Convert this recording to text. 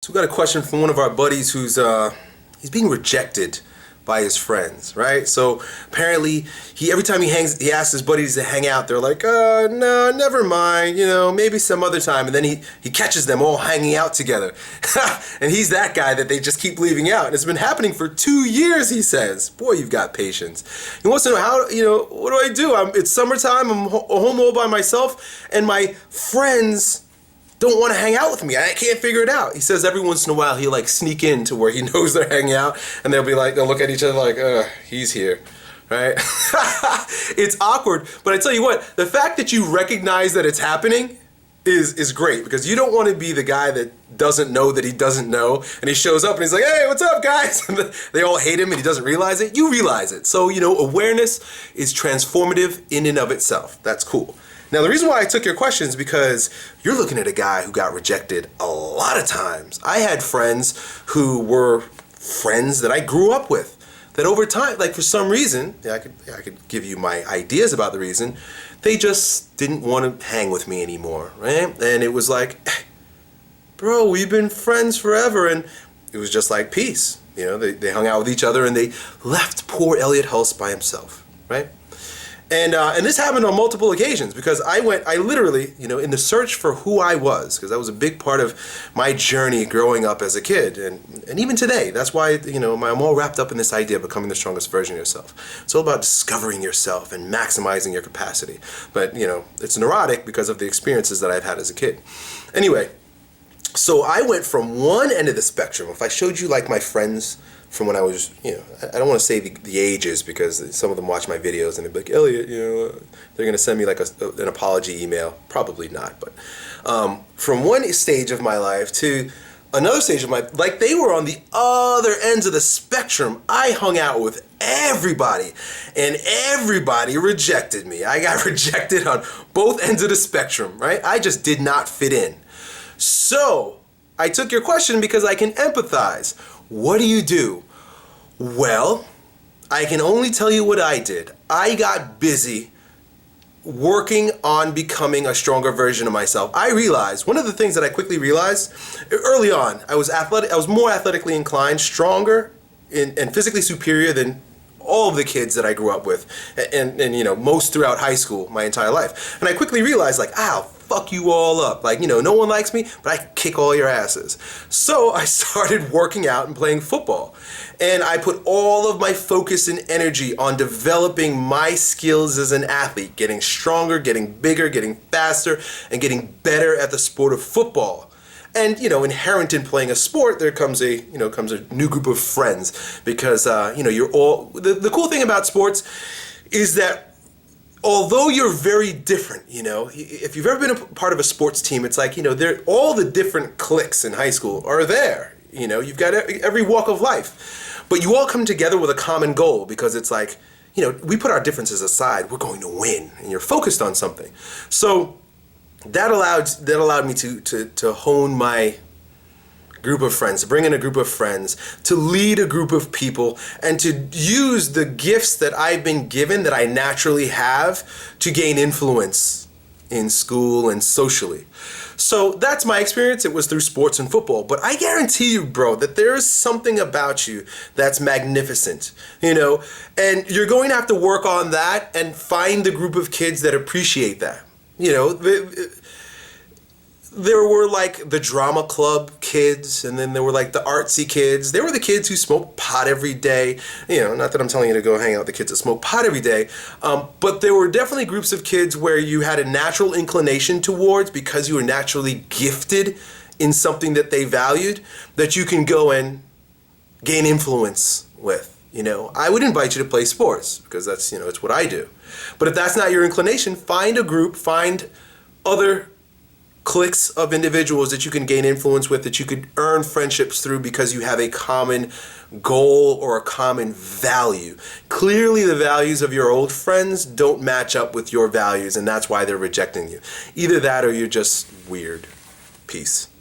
So we got a question from one of our buddies who's he's being rejected by his friends, right? So apparently every time he asks his buddies to hang out, they're like, no, never mind, maybe some other time. And then he catches them all hanging out together. And he's that guy that they just keep leaving out. And it's been happening for 2 years, he says. Boy, you've got patience. He wants to know how, what do I do? It's summertime, I'm home all by myself, and my friends don't want to hang out with me. I can't figure it out. He says every once in a while he'll sneak in to where he knows they're hanging out, and they'll look at each other like, he's here, right? It's awkward, but I tell you what, the fact that you recognize that it's happening is great, because you don't want to be the guy that doesn't know that he doesn't know, and he shows up and he's like, hey, what's up, guys? And they all hate him and he doesn't realize it. You realize it. So, awareness is transformative in and of itself. That's cool. Now, the reason why I took your question is because you're looking at a guy who got rejected a lot of times. I had friends who were friends that I grew up with, that over time, for some reason, I could give you my ideas about the reason, they just didn't want to hang with me anymore, right? And it was like, bro, we've been friends forever, and it was just like peace. They hung out with each other and they left poor Elliott Hulse by himself, right? And this happened on multiple occasions, because I literally, in the search for who I was, because that was a big part of my journey growing up as a kid, and even today. That's why, I'm all wrapped up in this idea of becoming the strongest version of yourself. It's all about discovering yourself and maximizing your capacity. But, it's neurotic because of the experiences that I've had as a kid. Anyway, so I went from one end of the spectrum. If I showed you my friends from when I was, I don't want to say the ages, because some of them watch my videos and they're like, Elliot, they're going to send me an apology email. Probably not, but from one stage of my life to another stage of my life, they were on the other ends of the spectrum. I hung out with everybody, and everybody rejected me. I got rejected on both ends of the spectrum, right? I just did not fit in. So I took your question because I can empathize. What do you do? Well, I can only tell you what I did. I got busy working on becoming a stronger version of myself. I realized, one of the things that I quickly realized, early on, I was athletic. I was more athletically inclined, stronger, and physically superior than all of the kids that I grew up with, and most throughout high school, my entire life. And I quickly realized, I'll fuck you all up. No one likes me, but I kick all your asses. So I started working out and playing football. And I put all of my focus and energy on developing my skills as an athlete, getting stronger, getting bigger, getting faster, and getting better at the sport of football. And, inherent in playing a sport, there comes a new group of friends, because, you're all, the cool thing about sports is that although you're very different, if you've ever been a part of a sports team, it's all the different cliques in high school are there. You've got every walk of life, but you all come together with a common goal, because it's we put our differences aside, we're going to win, and you're focused on something. So that allowed me to hone my group of friends, to bring in a group of friends, to lead a group of people, and to use the gifts that I've been given, that I naturally have, to gain influence in school and socially. So that's my experience. It was through sports and football. But I guarantee you, bro, that there is something about you that's magnificent, and you're going to have to work on that and find the group of kids that appreciate that. There were the drama club kids, and then there were the artsy kids. They were the kids who smoked pot every day. Not that I'm telling you to go hang out with the kids that smoke pot every day, but there were definitely groups of kids where you had a natural inclination towards, because you were naturally gifted in something that they valued, that you can go and gain influence with. I would invite you to play sports, because that's, it's what I do. But if that's not your inclination, find a group, find other cliques of individuals that you can gain influence with, that you could earn friendships through, because you have a common goal or a common value. Clearly, the values of your old friends don't match up with your values, and that's why they're rejecting you. Either that, or you're just weird. Peace.